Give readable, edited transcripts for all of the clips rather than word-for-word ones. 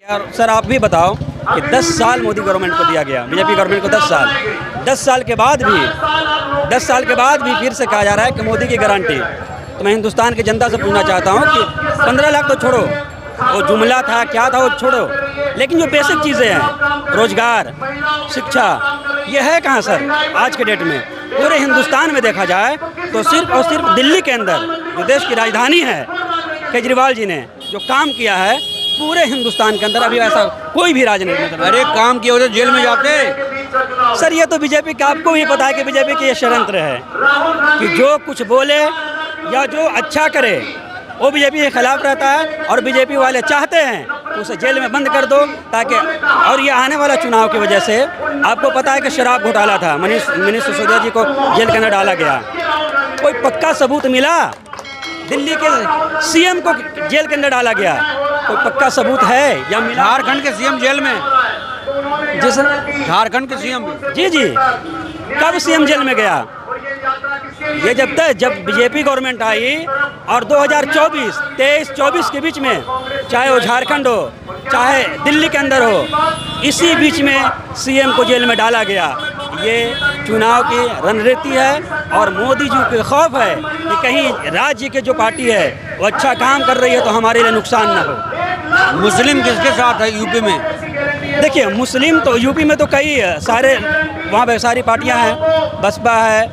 यार सर आप भी बताओ कि 10 साल मोदी गवर्नमेंट को दिया गया, बीजेपी गवर्नमेंट को 10 साल के बाद भी फिर से कहा जा रहा है कि मोदी की गारंटी। तो मैं हिंदुस्तान की जनता से पूछना चाहता हूँ कि 15 लाख तो छोड़ो, वो जुमला था क्या था वो छोड़ो, लेकिन जो बेसिक चीज़ें हैं रोजगार, शिक्षा, ये है कहाँ सर आज के डेट में? पूरे हिंदुस्तान में देखा जाए तो सिर्फ और सिर्फ दिल्ली के अंदर जो देश की राजधानी है, केजरीवाल जी ने जो काम किया है पूरे हिंदुस्तान के अंदर अभी ऐसा कोई भी राजनीति अरे काम किए होते जेल में जाते। सर ये तो बीजेपी का आपको भी पता है कि बीजेपी की ये षड्यंत्र है कि जो कुछ बोले या जो अच्छा करे वो बीजेपी के खिलाफ रहता है और बीजेपी वाले चाहते हैं उसे जेल में बंद कर दो ताकि, और ये आने वाला चुनाव की वजह से आपको पता है कि शराब घोटाला था, मनीष सिसोदिया जी को जेल के अंदर डाला गया। कोई पक्का सबूत मिला? दिल्ली के सीएम को जेल के अंदर डाला गया, कोई पक्का सबूत है या मिला? झारखंड के सीएम जेल में। जी सर, झारखंड के सीएम जी कब सीएम जेल में गया? ये जब बीजेपी गवर्नमेंट आई और 2024, 23-24 के बीच में चाहे वो झारखंड हो चाहे दिल्ली के अंदर हो, इसी बीच में सीएम को जेल में डाला गया। ये चुनाव की रणनीति है और मोदी जी के खौफ है कि कहीं राज्य के जो पार्टी है वो अच्छा काम कर रही है तो हमारे लिए नुकसान ना हो। मुस्लिम किसके साथ है यूपी में? देखिए मुस्लिम तो यूपी में तो कई सारे वहाँ पे सारी पार्टियाँ हैं, बसपा है,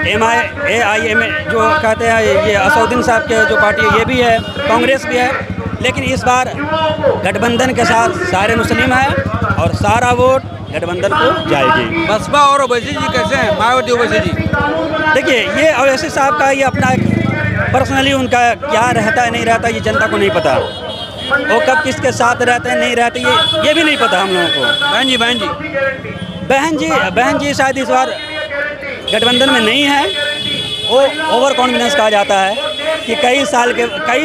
AIM जो कहते हैं ये असदुद्दीन साहब के जो पार्टी है ये भी है, कांग्रेस भी है, लेकिन इस बार गठबंधन के साथ सारे मुस्लिम हैं और सारा वोट गठबंधन को जाएगी। बसपा और ओवैसी जी कैसे हैं? मायावती ओवैसी जी देखिए ये ओवैसी साहब का ये अपना पर्सनली उनका क्या रहता है नहीं रहता ये जनता को नहीं पता, वो कब किसके साथ रहते हैं नहीं रहते ये भी नहीं पता हम लोगों को। बहन जी शायद इस बार गठबंधन में नहीं है। वो ओवर कॉन्फिडेंस कहा जाता है कि कई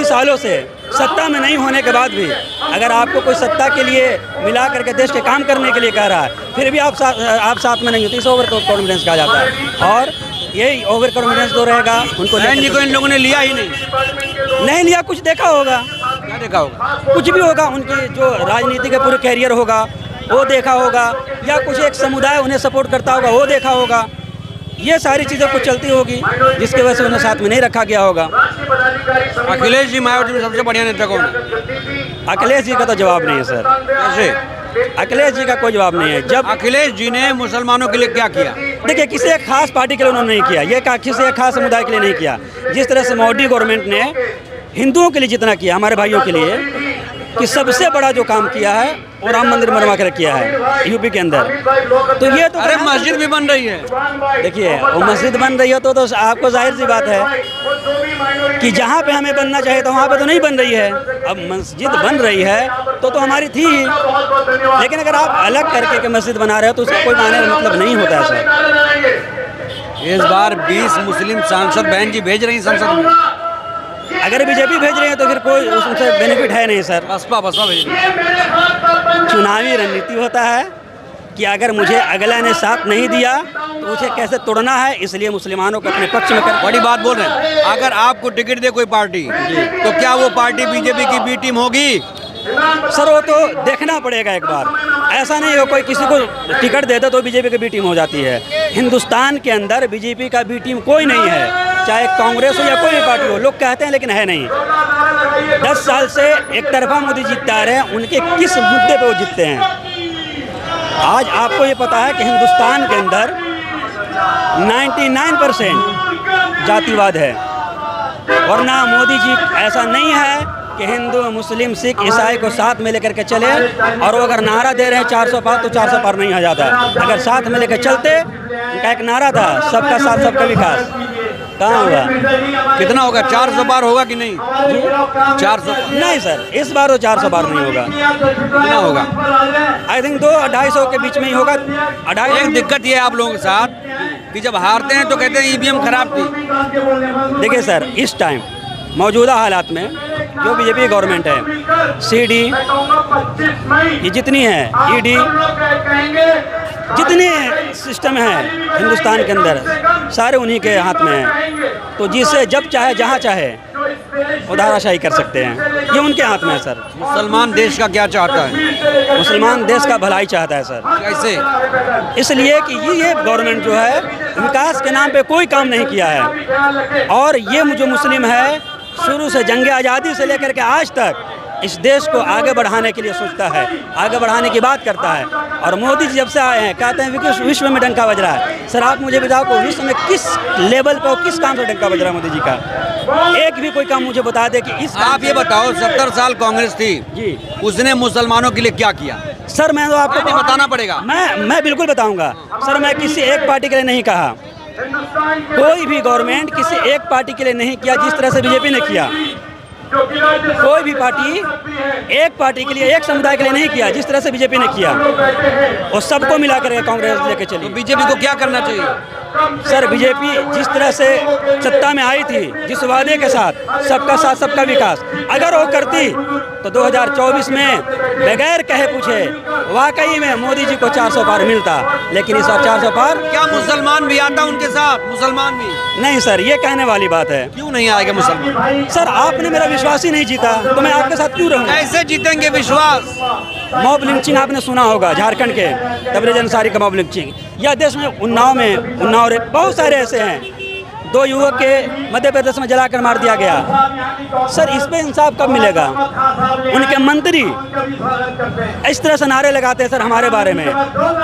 सालों से सत्ता में नहीं होने के बाद भी अगर आपको कोई सत्ता के लिए मिला करके देश के काम करने के लिए कह रहा है फिर भी आप साथ में नहीं होते, इसे ओवर कॉन्फिडेंस कहा जाता है। और यही ओवर कॉन्फिडेंस तो रहेगा उनको। इन लोगों ने लिया ही नहीं लिया, कुछ देखा होगा, क्या देखा होगा? कुछ भी होगा, उनकी जो राजनीति का पूरे कैरियर होगा वो देखा होगा, या कुछ एक समुदाय उन्हें सपोर्ट करता होगा वो देखा होगा, ये सारी चीज़ें कुछ चलती होगी जिसकी वजह से उन्हें साथ में नहीं रखा गया होगा। अखिलेश जी मायावती में सबसे बढ़िया नेता कौन है? अखिलेश जी का तो जवाब नहीं है सर। कैसे? अखिलेश जी का कोई जवाब नहीं है। जब अखिलेश जी ने मुसलमानों के लिए क्या किया? देखिए किसी एक खास पार्टी के लिए उन्होंने नहीं किया, ये किसी एक खास समुदाय के लिए नहीं किया। जिस तरह से मोदी गवर्नमेंट ने हिंदुओं के लिए जितना किया, हमारे भाइयों के लिए, कि सबसे बड़ा जो काम किया है वो राम मंदिर बनवा कर किया है यूपी के अंदर। तो ये तो अरे मस्जिद भी बन रही है। देखिए वो मस्जिद बन रही है तो आपको जाहिर सी बात है कि जहाँ पे हमें बनना चाहिए तो वहाँ पे तो नहीं बन रही है। अब मस्जिद बन रही है तो हमारी थी ही, लेकिन अगर आप अलग करके के मस्जिद बना रहे हो तो उसका कोई माने मतलब नहीं होता है सर। इस बार 20 मुस्लिम सांसद बहन जी भेज रही संसद में। अगर बीजेपी भेज रही है तो फिर कोई उससे बेनिफिट है नहीं सर। बसपा भेज रही है। चुनावी रणनीति होता है कि अगर मुझे अगला ने साथ नहीं दिया तो उसे कैसे तोड़ना है, इसलिए मुसलमानों को अपने पक्ष में कर। बड़ी बात बोल रहे हैं। अगर आपको टिकट दे कोई पार्टी तो क्या वो पार्टी बीजेपी की बी टीम होगी? सर वो तो देखना पड़ेगा एक बार, ऐसा नहीं हो कोई किसी को टिकट दे दे तो बीजेपी की बी टीम हो जाती है। हिंदुस्तान के अंदर बीजेपी का बी टीम कोई नहीं है, चाहे कांग्रेस हो या कोई भी पार्टी हो। लोग कहते हैं लेकिन है नहीं। 10 साल से एक तरफा मोदी जीतते आ रहे हैं, उनके किस मुद्दे पे वो जीतते हैं? आज आपको ये पता है कि हिंदुस्तान के अंदर 99% जातिवाद है, वरना मोदी जी ऐसा नहीं है कि हिंदू मुस्लिम सिख ईसाई को साथ में लेकर के चले, और वो अगर नारा दे रहे हैं 400 पार तो 400 पार नहीं आ जाता। अगर साथ में लेकर चलते, उनका एक नारा था सबका साथ सबका विकास, कहाँ होगा? कितना होगा? 400 पार होगा कि नहीं? 400 नहीं सर, इस बार तो 400 पार नहीं होगा। कितना होगा? आई थिंक 200-250 के बीच में ही होगा। एक दिक्कत ये है आप लोगों के साथ कि जब हारते हैं तो कहते हैं ईवीएम खराब थी। देखिए सर, इस टाइम मौजूदा हालात में जो बीजेपी गवर्नमेंट है, CD ये जितनी है, ED जितने सिस्टम हैं हिंदुस्तान के अंदर सारे उन्हीं के हाथ में हैं। तो जिससे जब चाहे जहाँ चाहे वो धाराशाही कर सकते हैं, ये उनके हाथ में है सर। मुसलमान देश का क्या चाहता है? मुसलमान देश का भलाई चाहता है सर। कैसे? इसलिए कि ये गवर्नमेंट जो है विकास के नाम पे कोई काम नहीं किया है, और ये जो मुस्लिम है शुरू से जंग आज़ादी से लेकर के आज तक इस देश को आगे बढ़ाने के लिए सोचता है, आगे बढ़ाने की बात करता है। और मोदी जी जब से आए हैं कहते हैं विश्व में डंका बज रहा है। सर आप मुझे बताओ को विश्व में किस लेवल पर किस काम से डंका बज रहा है मोदी जी का? एक भी कोई काम मुझे बता दे कि इस आप ये बताओ 70 साल कांग्रेस थी जी, उसने मुसलमानों के लिए क्या किया? सर मैं तो आपको आपने बताना पड़ेगा। मैं बिल्कुल बताऊंगा सर। मैं किसी एक पार्टी के लिए नहीं कहा, कोई भी गवर्नमेंट किसी एक पार्टी के लिए नहीं किया जिस तरह से बीजेपी ने किया। कोई भी पार्टी एक पार्टी के लिए, एक समुदाय के लिए नहीं किया जिस तरह से बीजेपी ने किया। और सबको मिला कर कांग्रेस लेके चली। तो बीजेपी को क्या करना चाहिए? सर बीजेपी जिस तरह से सत्ता में आई थी, जिस वादे के साथ सबका साथ सबका विकास, अगर वो करती तो 2024 में बगैर कहे पूछे वाकई में मोदी जी को 400 पार मिलता। लेकिन इस बार 400 पार क्या मुसलमान भी आता उनके साथ? मुसलमान भी नहीं सर, ये कहने वाली बात है। क्यों नहीं आएगा मुसलमान? सर आपने मेरा विश्वास ही नहीं जीता तो मैं आपके साथ क्यों रहूँगा? कैसे जीतेंगे विश्वास? मॉब लिंचिंग आपने सुना होगा, झारखंड के तबरेज अंसारी का मॉब लिंचिंग, या देश में उन्नाव बहुत सारे ऐसे हैं। 2 युवक के मध्य प्रदेश में जलाकर मार दिया गया। सर इस पे इंसाफ कब मिलेगा? उनके मंत्री इस तरह से नारे लगाते हैं सर हमारे बारे में,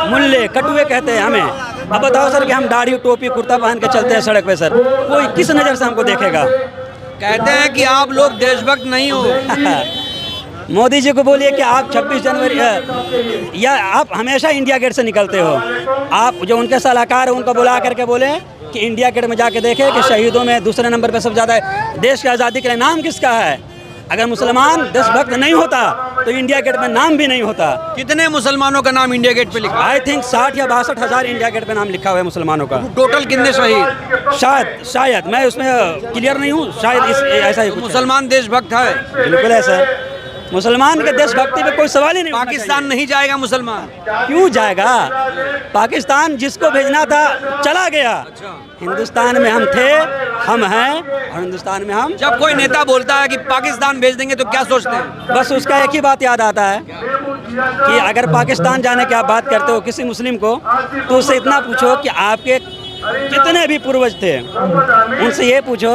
मुल्ले कटुए कहते हैं हमें। अब बताओ सर कि हम दाढ़ी टोपी कुर्ता पहन के चलते हैं सड़क पे, सर कोई किस नज़र से हमको देखेगा? कहते हैं कि आप लोग देशभक्त नहीं हो। मोदी जी को बोलिए कि आप 26 जनवरी या आप हमेशा इंडिया गेट से निकलते हो। आप जो उनके सलाहकार हैं उनको बुला करके बोले कि इंडिया गेट में जाके देखें कि शहीदों में दूसरे नंबर पे सबसे ज़्यादा देश की आज़ादी के लिए नाम किसका है। अगर मुसलमान देशभक्त नहीं होता तो इंडिया गेट में नाम भी नहीं होता। कितने मुसलमानों का नाम इंडिया गेट पे लिखा? आई थिंक 60 या 62 हज़ार इंडिया गेट पे नाम लिखा हुआ है मुसलमानों का। टोटल कितने शहीद? शायद मैं उसमें क्लियर नहीं हूँ, शायद ऐसा ही कुछ है। मुसलमान देशभक्त है? बिल्कुल है सर, मुसलमान के देशभक्ति पे कोई सवाल ही नहीं। पाकिस्तान नहीं जाएगा मुसलमान? क्यों जाएगा? पाकिस्तान जिसको भेजना था चला गया। हिंदुस्तान में हम थे, हम हैं, और हिंदुस्तान में हम। जब कोई नेता बोलता है कि पाकिस्तान भेज देंगे तो क्या सोचते हैं? बस उसका एक ही बात याद आता है कि अगर पाकिस्तान जाने की आप बात करते हो किसी मुस्लिम को तो उससे इतना पूछो कि आपके कितने भी पूर्वज थे, उनसे ये पूछो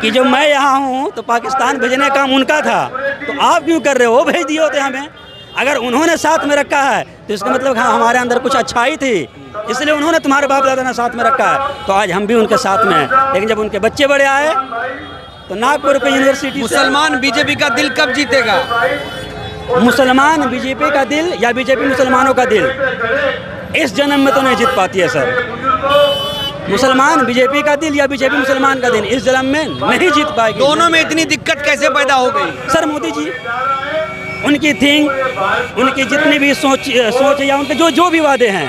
कि जब मैं यहाँ हूँ तो पाकिस्तान भेजने का काम उनका था, तो आप क्यों कर रहे हो? वो भेज दिए होते हमें। अगर उन्होंने साथ में रखा है तो इसका मतलब हाँ हमारे अंदर कुछ अच्छाई थी, इसलिए उन्होंने तुम्हारे बाप दादा ने साथ में रखा है, तो आज हम भी उनके साथ में हैं। लेकिन जब उनके बच्चे बड़े आए तो नागपुर की यूनिवर्सिटी। मुसलमान बीजेपी का दिल कब जीतेगा? मुसलमान बीजेपी का दिल या बीजेपी मुसलमानों का दिल इस जन्म में तो नहीं जीत पाती है सर। मुसलमान बीजेपी का दिल या बीजेपी मुसलमान का दिल इस जन्म में नहीं जीत पाएगी। दोनों में इतनी दिक्कत कैसे पैदा हो गई? सर मोदी जी, उनकी थिंक, उनकी जितनी भी सोच या उनके जो भी वादे हैं,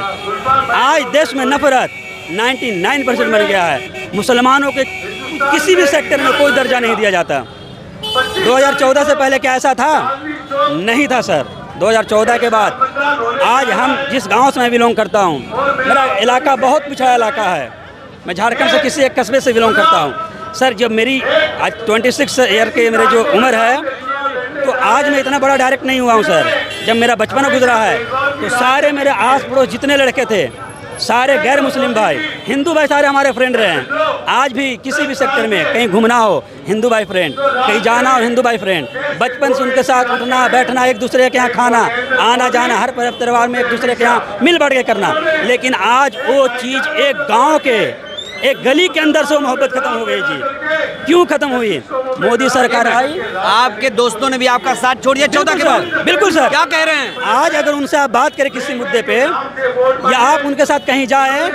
आज देश में नफरत 99% बन गया है। मुसलमानों के किसी भी सेक्टर में कोई दर्जा नहीं दिया जाता। 2014 से पहले क्या ऐसा था? नहीं था सर। 2014 के बाद आज हम जिस गांव से मैं बिलोंग करता हूं, मेरा इलाका बहुत पिछड़ा इलाका है। मैं झारखंड से किसी एक कस्बे से बिलोंग करता हूं। सर जब मेरी आज 26 ईयर के मेरे जो उम्र है, तो आज मैं इतना बड़ा डायरेक्ट नहीं हुआ हूं सर। जब मेरा बचपन गुजरा है तो सारे मेरे आस पड़ोस जितने लड़के थे सारे गैर मुस्लिम भाई, हिंदू भाई सारे हमारे फ्रेंड रहे हैं। आज भी किसी भी सेक्टर में कहीं घूमना हो हिंदू भाई फ्रेंड, कहीं जाना हो हिंदू भाई फ्रेंड। बचपन से उनके साथ उठना बैठना, एक दूसरे के यहाँ खाना, आना जाना, हर पर्व त्यौहार में एक दूसरे के यहाँ मिल बढ़ के करना। लेकिन आज वो चीज़ एक गांव के एक गली के अंदर से वो मोहब्बत खत्म हो गई जी। क्यों खत्म हुई? मोदी सरकार आई, आपके दोस्तों ने भी आपका साथ छोड़ दिया 14 के बाद? बिल्कुल सर। क्या कह रहे हैं? आज अगर उनसे आप बात करें किसी मुद्दे पे या आप उनके साथ कहीं जाएं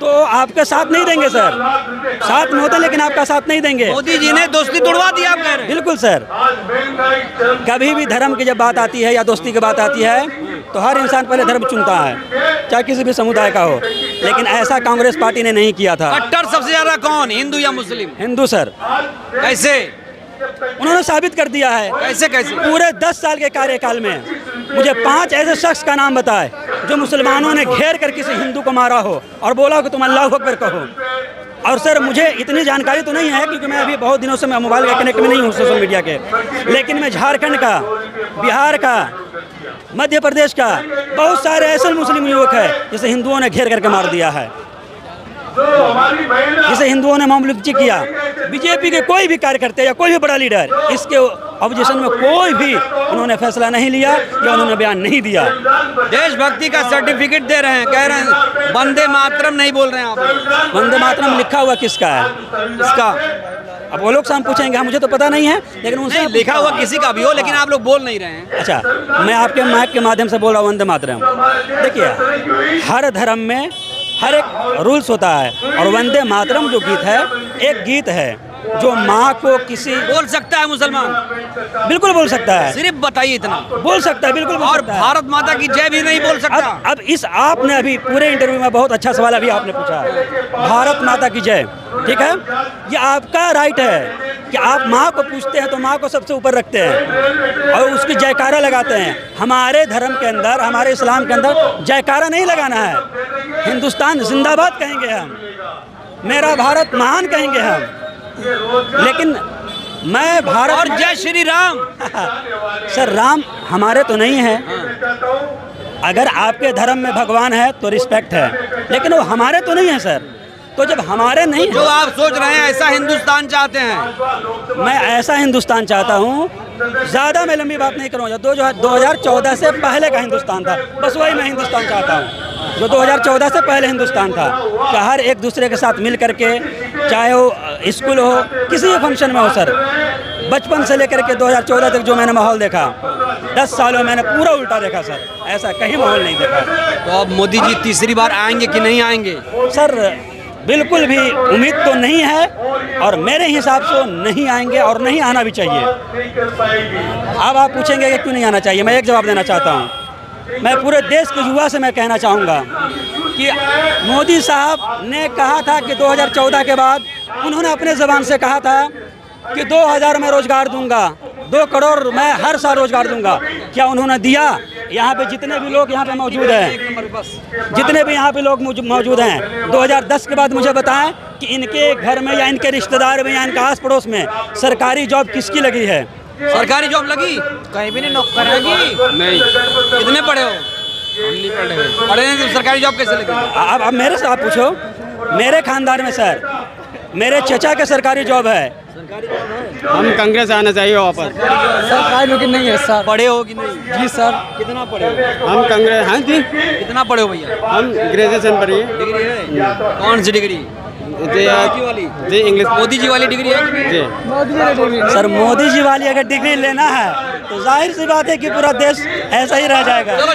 तो आपका साथ नहीं देंगे सर। साथ में होते लेकिन आपका साथ नहीं देंगे। मोदी जी ने दोस्ती तोड़वा दी आप कह रहे हैं? बिल्कुल सर। कभी भी धर्म की जब बात आती है या दोस्ती की बात आती है तो हर इंसान पहले धर्म चुनता है, चाहे किसी भी समुदाय का हो। लेकिन ऐसा कांग्रेस पार्टी ने नहीं किया था। कट्टर सबसे ज्यादा कौन, हिंदू या मुस्लिम? हिंदू सर। कैसे? उन्होंने साबित कर दिया है। कैसे कैसे? पूरे 10 साल के कार्यकाल में मुझे 5 ऐसे शख्स का नाम बताए जो मुसलमानों ने घेर कर किसी हिंदू को मारा हो और बोला कि तुम अल्लाह अकबर कहो। और सर मुझे इतनी जानकारी तो नहीं है क्योंकि मैं अभी बहुत दिनों से मैं मोबाइल के कनेक्ट में नहीं हूँ सोशल मीडिया के, लेकिन मैं झारखंड का, बिहार का, मध्य प्रदेश का बहुत सारे ऐसे मुस्लिम युवक है जिसे हिंदुओं ने घेर करके मार दिया है, जिसे हिंदुओं ने मामूली किया। बीजेपी के कोई भी कार्यकर्ता या कोई भी बड़ा लीडर इसके ऑपोजिशन में कोई भी उन्होंने फैसला नहीं लिया या उन्होंने बयान नहीं दिया। देशभक्ति का सर्टिफिकेट दे रहे हैं, कह रहे हैं वंदे मातरम नहीं बोल रहे हैं आप। वंदे मातरम लिखा हुआ किसका है? इसका अब वो लोग से हम पूछेंगे, मुझे तो पता नहीं है, लेकिन उनसे नहीं लिखा हुआ किसी का भी हो, लेकिन आप लोग बोल नहीं रहे हैं। अच्छा, मैं आपके माइक के माध्यम से बोल रहा हूँ वंदे मातरम। देखिए, हर धर्म में हर एक रूल्स होता है और वंदे मातरम जो गीत है एक गीत है जो माँ को किसी बोल सकता है मुसलमान, बिल्कुल बोल सकता है, सिर्फ बताइए इतना। बोल सकता है, बिल्कुल बोल और सकता है। भारत माता की जय भी नहीं बोल सकता। अब इस आपने अभी पूरे इंटरव्यू में बहुत अच्छा सवाल अभी आपने पूछा, भारत माता की जय, ठीक है, ये आपका राइट है कि आप माँ को पूछते हैं तो माँ को सबसे ऊपर रखते हैं और उसकी जयकारा लगाते हैं। हमारे धर्म के अंदर, हमारे इस्लाम के अंदर जयकारा नहीं लगाना है, हिंदुस्तान जिंदाबाद कहेंगे हम, मेरा भारत महान कहेंगे हम, लेकिन मैं भारत और जय श्री राम। सर राम हमारे तो नहीं है, अगर आपके धर्म में भगवान है तो रिस्पेक्ट है, लेकिन वो हमारे तो नहीं है सर। तो जब हमारे नहीं जो आप सोच रहे हैं ऐसा हिंदुस्तान चाहते हैं, मैं ऐसा हिंदुस्तान चाहता हूँ, ज़्यादा मैं लंबी बात नहीं करूँगा, 2014 से पहले का हिंदुस्तान था, बस वही मैं हिंदुस्तान चाहता हूँ जो 2014 से पहले हिंदुस्तान था, कि हर एक दूसरे के साथ मिल करके, चाहे वो स्कूल हो, किसी भी फंक्शन में हो सर, बचपन से लेकर के 2014 तक जो मैंने माहौल देखा, 10 सालों में मैंने पूरा उल्टा देखा सर, ऐसा कहीं माहौल नहीं देखा। तो अब मोदी जी तीसरी बार आएंगे कि नहीं आएंगे? सर बिल्कुल भी उम्मीद तो नहीं है और मेरे हिसाब से वो नहीं आएंगे और नहीं आना भी चाहिए। अब आप पूछेंगे कि क्यों नहीं आना चाहिए, मैं एक जवाब देना चाहता हूँ। मैं पूरे देश के युवा से मैं कहना चाहूँगा कि मोदी साहब ने कहा था कि 2014 के बाद उन्होंने अपने ज़बान से कहा था कि 2000 में रोज़गार दूंगा, 2 करोड़ मैं हर साल रोज़गार दूंगा। क्या उन्होंने दिया? यहाँ पे जितने भी लोग यहाँ पे मौजूद हैं, जितने भी यहाँ पे लोग मौजूद हैं, 2010 के बाद मुझे बताएं कि इनके घर में या इनके रिश्तेदार में या इनके आस पड़ोस में सरकारी जॉब किसकी लगी है? सरकारी जॉब लगी? कहीं भी नहीं नौकरी लगी। नहीं। कितने पढ़े हो? हम नहीं पढ़े। पढ़े नहीं तो सरकारी जॉब कैसे लगी? अब मेरे से आप पूछो, मेरे खानदान में सर मेरे चचा के सरकारी जॉब है। हम कांग्रेस आना चाहिए वापस। सरकारी नौकरी नहीं है सर। पढ़े हो कि नहीं? जी सर। कितना पढ़े हो? हम कांग्रेस, हाँ जी। कितना पढ़े हो भैया? हम ग्रेजुएशन पढ़िए। डिग्री है? कौन सी डिग्री? जी इंग्लिश। मोदी जी वाली डिग्री है कि नहीं? जी सर मोदी जी वाली अगर डिग्री लेना है तो जाहिर सी बात है कि पूरा देश ऐसा ही रह जाएगा। चलो चलो।